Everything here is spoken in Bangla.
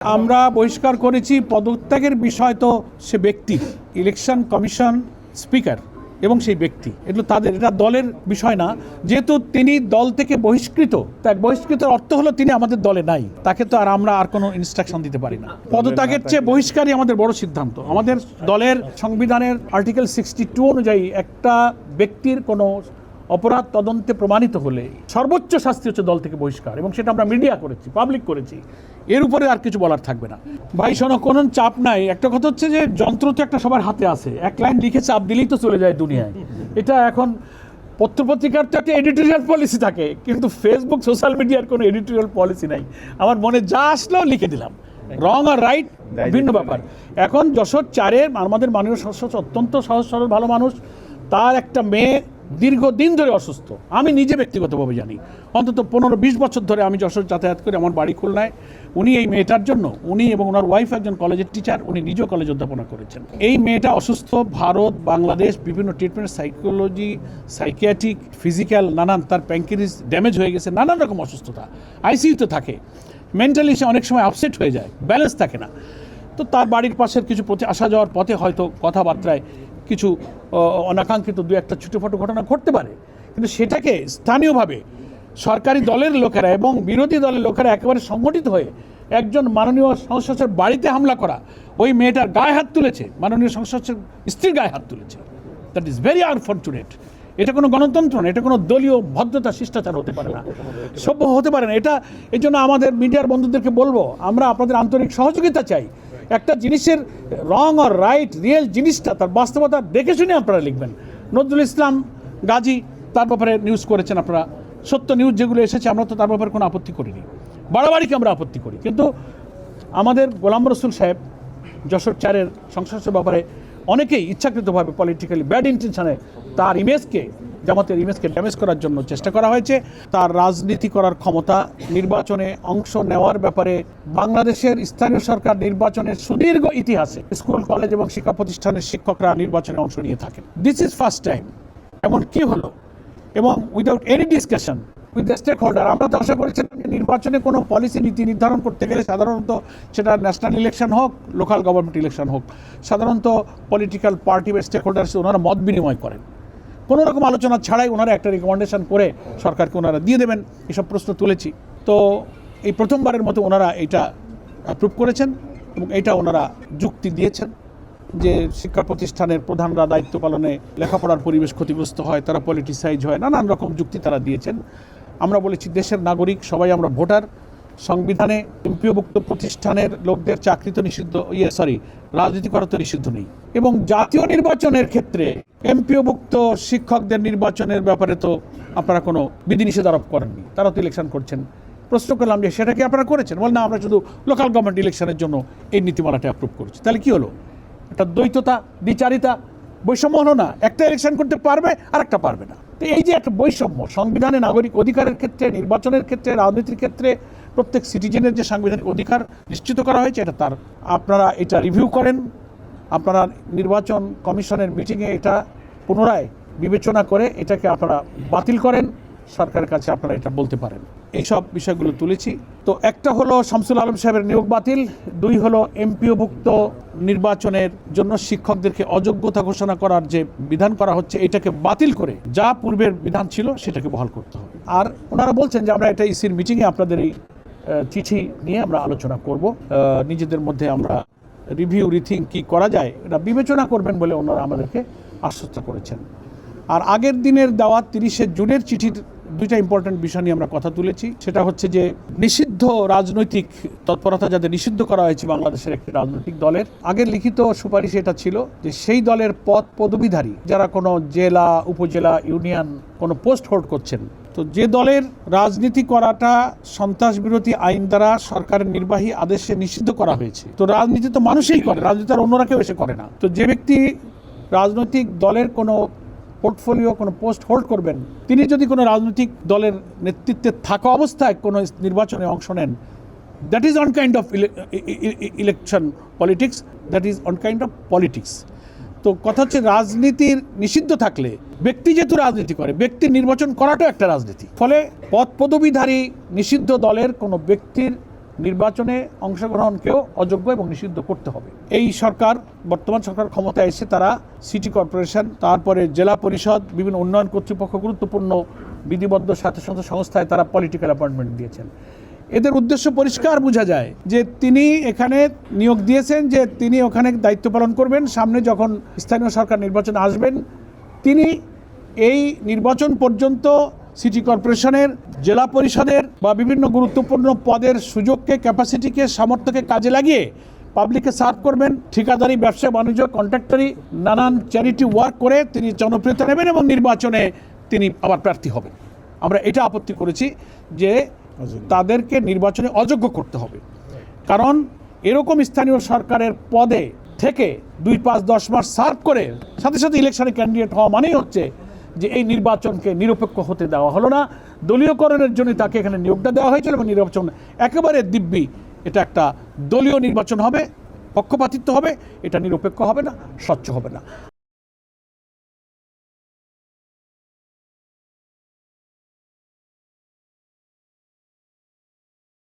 আমরা বহিষ্কার করেছি পদত্যাগের বিষয় তো সে ব্যক্তি, ইলেকশন কমিশন, স্পিকার এবং সেই ব্যক্তি, এগুলো তাদের, এটা দলের বিষয় না। যেহেতু তিনি দল থেকে বহিষ্কৃত, তাই বহিষ্কৃতের অর্থ হলো তিনি আমাদের দলে নাই, তাকে তো আর আমরা আর কোনো ইনস্ট্রাকশন দিতে পারি না। পদত্যাগের চেয়ে বহিষ্কারই আমাদের বড় সিদ্ধান্ত। আমাদের দলের সংবিধানের আর্টিকেল 62 অনুযায়ী একটা ব্যক্তির কোনো অপরাধ তদন্তে প্রমাণিত হলে সর্বোচ্চ শাস্তি হচ্ছে দল থেকে বহিষ্কার, এবং সেটা আমরা মিডিয়া করেছি, পাবলিক করেছি। এর উপরে আর কিছু বলার থাকবে না। ভাই শোনো, কোনো চাপ নাই। একটা কথা হচ্ছে যে যন্ত্র তো একটা সবার হাতে আছে, এক লাইন লিখে চাপ দিলেই তো চলে যায় দুনিয়ায়। এটা এখন পত্রপত্রিকার তো একটা এডিটোরিয়াল পলিসি থাকে, কিন্তু ফেসবুক সোশ্যাল মিডিয়ার কোনো এডিটোরিয়াল পলিসি নাই। আমার মনে যা আসলেও লিখে দিলাম, রং আর রাইট ভিন্ন ব্যাপার। এখন যশোর 4-এর আমাদের মাননীয় সদস্য অত্যন্ত সহজ সরল ভালো মানুষ, তার একটা মেয়ে দীর্ঘদিন ধরে অসুস্থ। আমি নিজে ব্যক্তিগতভাবে জানি, অন্তত 15-20 বছর ধরে আমি যশোর যাতায়াত করি, আমার বাড়ি খুলনায়। উনি এই মেয়েটার জন্য, উনি এবং ওনার ওয়াইফ একজন কলেজের টিচার, উনি নিজেও কলেজে অধ্যাপনা করেছেন। এই মেয়েটা অসুস্থ, ভারত বাংলাদেশ বিভিন্ন ট্রিটমেন্ট, সাইকোলজি, সাইকিয়াট্রিক, ফিজিক্যাল, নানান, তার প্যাঙ্ক্রিয়াস ড্যামেজ হয়ে গেছে, নানান রকম অসুস্থতা, আইসিইউতে থাকে, মেন্টালি সে অনেক সময় আপসেট হয়ে যায়, ব্যালেন্স থাকে না। তো তার বাড়ির পাশের কিছু পথে আসা যাওয়ার পথে হয়তো কথাবার্তায় কিছু অনাকাঙ্ক্ষিত দু একটা ছোটোখাটো ঘটনা ঘটতে পারে, কিন্তু সেটাকে স্থানীয়ভাবে সরকারি দলের লোকেরা এবং বিরোধী দলের লোকেরা একেবারে সংগঠিত হয়ে একজন মাননীয় সংসদের বাড়িতে হামলা করা, ওই মেয়েটার গায়ে হাত তুলেছে, মাননীয় সংসদের স্ত্রীর গায়ে হাত তুলেছে। That is very unfortunate. এটা কোনো গণতন্ত্র না, এটা কোনো দলীয় ভদ্রতা শিষ্টাচার হতে পারে না, সভ্য হতে পারে না এটা। এই জন্য আমাদের মিডিয়ার বন্ধুদেরকে বলবো, আমরা আপনাদের আন্তরিক সহযোগিতা চাই। একটা জিনিসের রং আর রাইট, রিয়েল জিনিসটা, তার বাস্তবতা দেখে শুনে আপনারা লিখবেন। নজরুল ইসলাম গাজী তার ব্যাপারে নিউজ করেছেন আপনারা, সত্য নিউজ যেগুলো এসেছে, আমরা তো তার ব্যাপারে কোনো আপত্তি করিনি, বাড়াবাড়িকে আমরা আপত্তি করি। কিন্তু আমাদের গোলাম রসুল সাহেব যশোর 4-এর সংসদের ব্যাপারে অনেকেই ইচ্ছাকৃতভাবে পলিটিক্যালি ব্যাড ইন্টেনশনে তার ইমেজকে, জামাতের ইমেজকে ড্যামেজ করার জন্য চেষ্টা করা হয়েছে। তার রাজনীতি করার ক্ষমতা, নির্বাচনে অংশ নেওয়ার ব্যাপারে বাংলাদেশের স্থানীয় সরকার নির্বাচনের সুদীর্ঘ ইতিহাসে স্কুল, কলেজ এবং শিক্ষা প্রতিষ্ঠানের শিক্ষকরা নির্বাচনে অংশ নিয়ে থাকেন। This is first time. এমন কি হলো, এবং without any discussion with the stakeholder. আমরা তো আশা করেছিলাম যে নির্বাচনে কোনো পলিসি নীতি নির্ধারণ করতে গেলে সাধারণত সেটা ন্যাশনাল ইলেকশন হোক, লোকাল গভর্নমেন্ট ইলেকশন হোক, সাধারণত পলিটিক্যাল পার্টি বা স্টেক হোল্ডার্স ওনারা মত বিনিময় করেন, কোনো রকম আলোচনা ছাড়াই ওনারা একটা রিকমেন্ডেশন করে সরকারকে ওনারা দিয়ে দেবেন। এসব প্রশ্ন তুলেছি। তো এই প্রথমবারের মতো ওনারা এটা অ্যাপ্রুভ করেছেন, এবং এটা ওনারা যুক্তি দিয়েছেন যে শিক্ষা প্রতিষ্ঠানের প্রধানরা দায়িত্ব পালনে লেখাপড়ার পরিবেশ ক্ষতিগ্রস্ত হয়, তারা পলিটিসাইজ হয়, নানান রকম যুক্তি তারা দিয়েছেন। আমরা বলেছি দেশের নাগরিক, সবাই আমরা ভোটার। সংবিধানে এমপিওভুক্ত প্রতিষ্ঠানের লোকদের চাকরি তো নিষিদ্ধ, রাজনীতি করা তো নিষিদ্ধ নেই। এবং জাতীয় নির্বাচনের ক্ষেত্রে এমপিওভুক্ত শিক্ষকদের নির্বাচনের ব্যাপারে তো আপনারা কোনো বিধিনিষেধ আরোপ করেননি, তারা তো ইলেকশন করছেন। প্রশ্ন করলাম যে সেটা কি আপনারা করেছেন? বল না, আমরা শুধু লোকাল গভর্নমেন্ট ইলেকশনের জন্য এই নীতিমালাটা অ্যাপ্রুভ করেছি। তাহলে কি হলো? একটা দ্বৈততা, দ্বিচারিতা, বৈষম্য হলো না? একটা ইলেকশন করতে পারবে আর একটা পারবে না। তো এই যে একটা বৈষম্য সংবিধানে নাগরিক অধিকারের ক্ষেত্রে, নির্বাচনের ক্ষেত্রে, রাজনীতির ক্ষেত্রে প্রত্যেক সিটিজেনের যে সাংবিধানিক অধিকার নিশ্চিত করা হয়েছে, এটা তার, আপনারা এটা রিভিউ করেন, আপনারা নির্বাচন কমিশনের মিটিংয়ে এটা পুনরায় বিবেচনা করে এটাকে আপনারা বাতিল করেন, সরকারের কাছে আপনারা এটা বলতে পারেন। এইসব বিষয়গুলো তুলেছি। তো একটা হলো শামসুল আলম সাহেবের নিয়োগ বাতিল, 2 হলো এমপিওভুক্ত নির্বাচনের জন্য শিক্ষকদেরকে অযোগ্যতা ঘোষণা করার যে বিধান করা হচ্ছে, এটাকে বাতিল করে যা পূর্বের বিধান ছিল সেটাকে বহাল করতে হবে। আর ওনারা বলছেন যে আমরা এটা ইসির মিটিংয়ে আপনাদের এই চিঠি নিয়ে আমরা আলোচনা করব, নিজেদের মধ্যে আমরা রিভিউ রিথিং কি করা যায় এটা বিবেচনা করবেন বলে ওনারা আমাদেরকে আশ্বস্ত করেছেন। আর আগের দিনের দেওয়া 30শে জুনের চিঠির 2টা ইম্পর্টেন্ট বিষয় নিয়ে আমরা কথা তুলেছি। সেটা হচ্ছে যে নিষিদ্ধ রাজনৈতিক তৎপরতা যাদের নিষিদ্ধ করা হয়েছে বাংলাদেশের একটি রাজনৈতিক দলের, আগের লিখিত সুপারিশ এটা ছিল যে সেই দলের পদ পদবীধারী যারা কোনো জেলা, উপজেলা, ইউনিয়ন কোনো পোস্ট হোল্ড করছেন, তো যে দলের রাজনীতি করাটা সন্ত্রাস বিরোধী আইন দ্বারা সরকারের নির্বাহী আদেশে নিষিদ্ধ করা হয়েছে। তো রাজনীতি তো মানুষই করে, রাজনীতি আর অন্যরা কেউ এসে করে না। তো যে ব্যক্তি রাজনৈতিক দলের কোনো পোর্টফোলিও, কোনো পোস্ট হোল্ড করবেন, তিনি যদি কোনো রাজনৈতিক দলের নেতৃত্বে থাকা অবস্থায় কোনো নির্বাচনে অংশ নেন, that is on kind of election politics, that is on kind of politics. তো কথা হচ্ছে রাজনীতির নিষিদ্ধ থাকলে ব্যক্তি যেহেতু রাজনীতি করে, ব্যক্তির নির্বাচন করাটাও একটা রাজনীতি। ফলে পদ পদবীধারী নিষিদ্ধ দলের কোনো ব্যক্তির নির্বাচনে অংশগ্রহণকেও অযোগ্য এবং নিষিদ্ধ করতে হবে। এই সরকার, বর্তমান সরকার ক্ষমতায় এসে তারা সিটি কর্পোরেশন, তারপরে জেলা পরিষদ, বিভিন্ন উন্নয়ন কর্তৃপক্ষ, গুরুত্বপূর্ণ বিধিবদ্ধ স্বায়ত্তশাসিত সংস্থায় তারা পলিটিক্যাল অ্যাপয়েন্টমেন্ট দিয়েছেন। এদের উদ্দেশ্য পরিষ্কার বোঝা যায় যে তিনি এখানে নিয়োগ দিয়েছেন যে তিনি ওখানে দায়িত্ব পালন করবেন, সামনে যখন স্থানীয় সরকার নির্বাচনে আসবেন তিনি এই নির্বাচন পর্যন্ত সিটি কর্পোরেশনের, জেলা পরিষদের বা বিভিন্ন গুরুত্বপূর্ণ পদের সুযোগকে, ক্যাপাসিটিকে, সামর্থ্যকে কাজে লাগিয়ে পাবলিককে সার্ভ করবেন। ঠিকাদারি, ব্যবসা বাণিজ্য, কন্ট্রাক্টরি, নানান চ্যারিটি ওয়ার্ক করে তিনি জনপ্রিয়তা নেবেন এবং নির্বাচনে তিনি আবার প্রার্থী হবেন। আমরা এটা আপত্তি করেছি যে তাদেরকে নির্বাচনে অযোগ্য করতে হবে, কারণ এরকম স্থানীয় সরকারের পদে থেকে 2, 5, 10 মাস সার্ভ করে সাথে সাথে ইলেকশনে ক্যান্ডিডেট হওয়া মানেই হচ্ছে যে এই নির্বাচনকে নিরপেক্ষ হতে দেওয়া হলো না, দলীয়করণের জন্য তাকে এখানে নিয়োগটা দেওয়া হয়েছিল এবং নির্বাচন একেবারে দিব্যি এটা একটা দলীয় নির্বাচন হবে, পক্ষপাতিত্ব হবে, এটা নিরপেক্ষ হবে না, স্বচ্ছ হবে না।